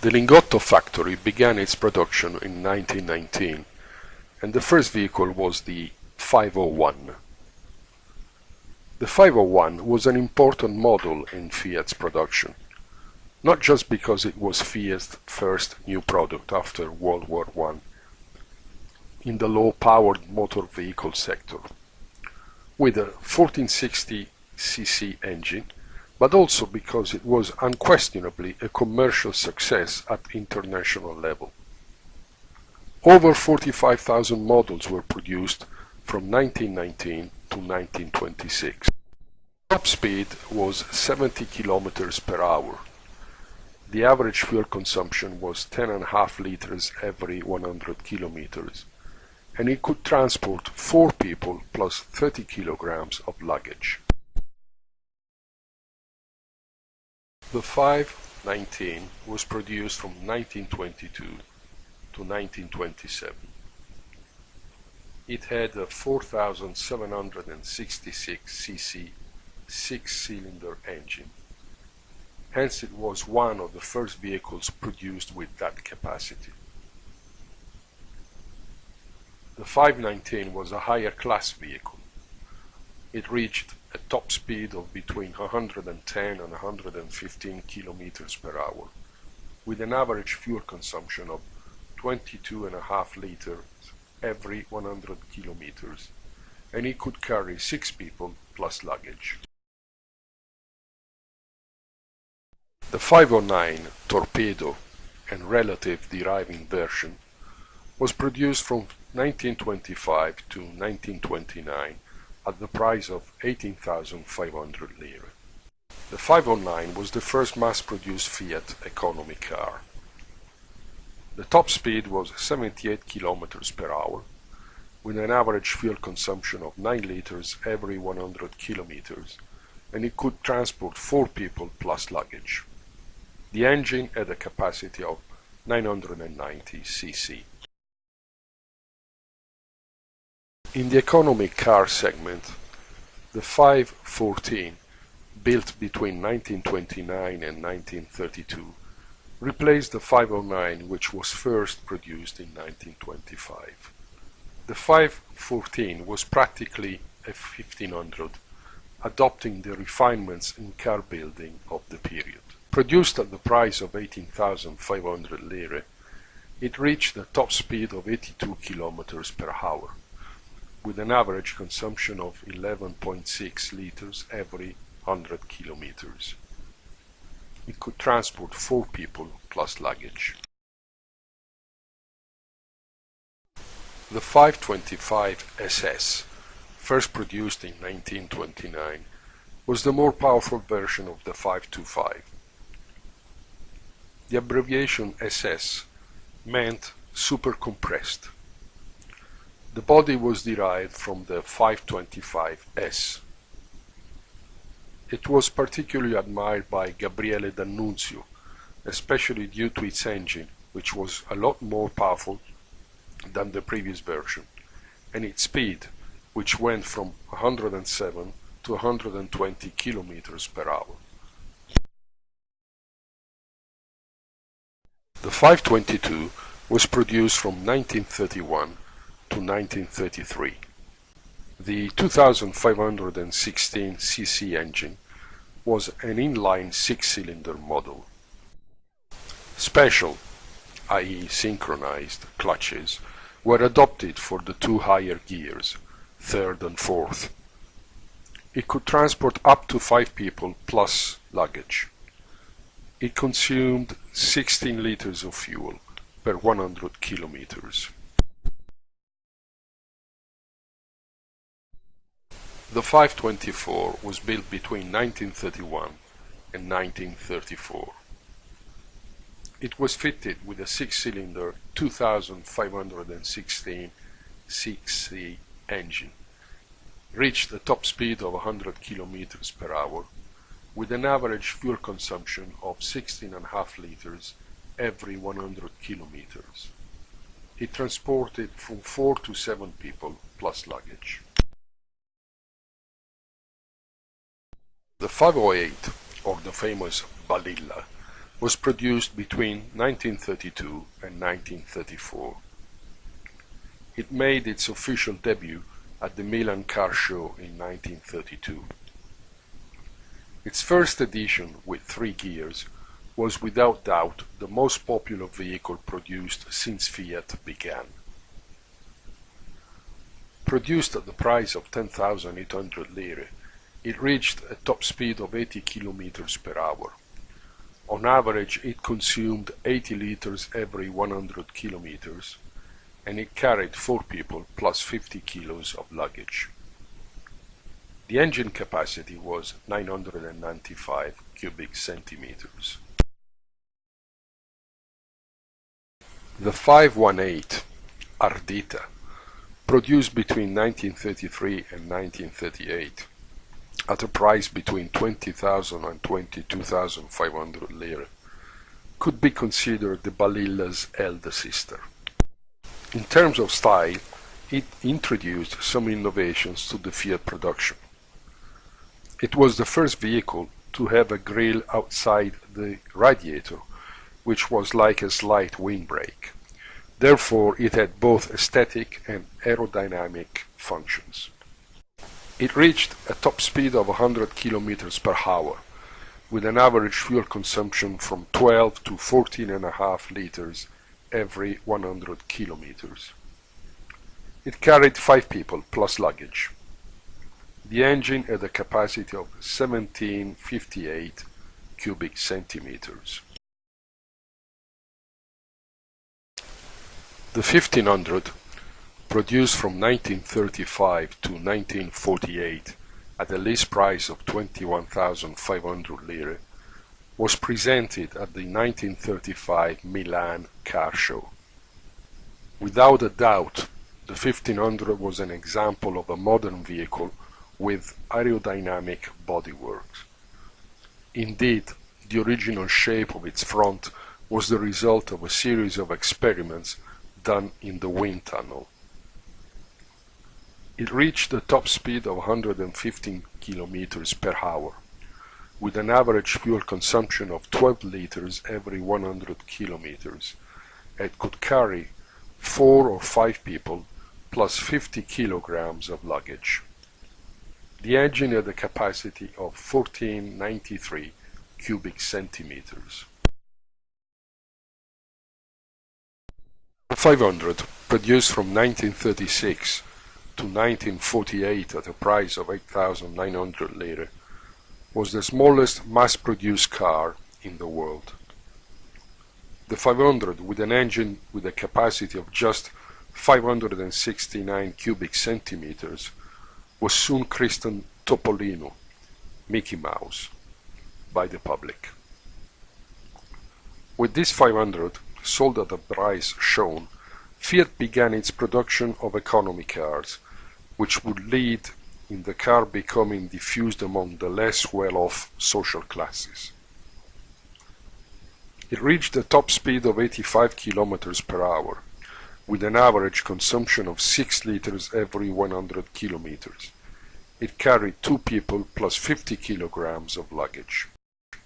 The Lingotto factory began its production in 1919, and the first vehicle was the 501. The 501 was an important model in Fiat's production, not just because it was Fiat's first new product after World War I in the low-powered motor vehicle sector, with a 1460cc engine, but also because it was unquestionably a commercial success at international level. Over 45,000 models were produced from 1919 to 1926. Top speed was 70 kilometers per hour. The average fuel consumption was 10.5 liters every 100 kilometers, and it could transport 4 people plus 30 kilograms of luggage. The 519 was produced from 1922 to 1927. It had a 4,766 cc 6-cylinder engine. Hence it was one of the first vehicles produced with that capacity. The 519 was a higher class vehicle. It reached a top speed of between 110 and 115 kilometers per hour, with an average fuel consumption of 22.5 liters every 100 kilometers, and it could carry 6 people plus luggage. The 509 torpedo and relative deriving version was produced from 1925 to 1929 at the price of 18,500 lire. The 509 was the first mass-produced Fiat economy car. The top speed was 78 kilometers per hour, with an average fuel consumption of 9 liters every 100 kilometers, and it could transport 4 people plus luggage. The engine had a capacity of 990 cc. In the economy car segment, the 514, built between 1929 and 1932, replaced the 509, which was first produced in 1925. The 514 was practically a 1500, adopting the refinements in car building of the period. Produced at the price of 18,500 lire, it reached a top speed of 82 kilometers per hour, with an average consumption of 11.6 liters every 100 kilometers. It could transport 4 people plus luggage. The 525 SS, first produced in 1929, was the more powerful version of the 525. The abbreviation SS meant super compressed. The body was derived from the 525S. It was particularly admired by Gabriele D'Annunzio, especially due to its engine, which was a lot more powerful than the previous version, and its speed, which went from 107 to 120 kilometers per hour. The 522 was produced from 1931 to 1933. The 2516 cc engine was an inline 6-cylinder model. Special, i.e. synchronized, clutches were adopted for the 2 higher gears, 3rd and 4th. It could transport up to 5 people plus luggage. It consumed 16 liters of fuel per 100 kilometers. The 524 was built between 1931 and 1934. It was fitted with a 6-cylinder 2516 cc engine, reached a top speed of 100 kilometers per hour, with an average fuel consumption of 16.5 liters every 100 kilometers. It transported from 4 to 7 people plus luggage. The 508, or the famous Balilla, was produced between 1932 and 1934. It made its official debut at the Milan Car Show in 1932. Its first edition, with 3 gears, was without doubt the most popular vehicle produced since Fiat began. Produced at the price of 10,800 lire, it reached a top speed of 80 km per hour. On average, it consumed 80 liters every 100 kilometers, and it carried 4 people plus 50 kilos of luggage. The engine capacity was 995 cubic centimeters. The 518 Ardita, produced between 1933 and 1938, at a price between 20,000 and 22,500 lire, could be considered the Balilla's elder sister. In terms of style, it introduced some innovations to the Fiat production. It was the first vehicle to have a grille outside the radiator, which was like a slight windbreak. Therefore, it had both aesthetic and aerodynamic functions. It reached a top speed of 100 km per hour, with an average fuel consumption from 12 to 14.5 liters every 100 kilometers. It carried 5 people plus luggage. The engine had a capacity of 1758 cubic centimeters. The 1500, produced from 1935 to 1948 at a list price of 21,500 lire, was presented at the 1935 Milan Car Show. Without a doubt, the 1500 was an example of a modern vehicle with aerodynamic bodywork. Indeed, the original shape of its front was the result of a series of experiments done in the wind tunnel. It reached a top speed of 115 km per hour, with an average fuel consumption of 12 liters every 100 kilometers, and could carry 4 or 5 people plus 50 kilograms of luggage. The engine had a capacity of 1493 cubic centimeters. The 500, produced from 1936 to 1948 at a price of 8,900 lire, was the smallest mass-produced car in the world. The 500, with an engine with a capacity of just 569 cubic centimeters, was soon christened Topolino, Mickey Mouse, by the public. With this 500, sold at the price shown, Fiat began its production of economy cars, which would lead in the car becoming diffused among the less well-off social classes. It reached a top speed of 85 km per hour, with an average consumption of 6 liters every 100 kilometers. It carried 2 people plus 50 kilograms of luggage.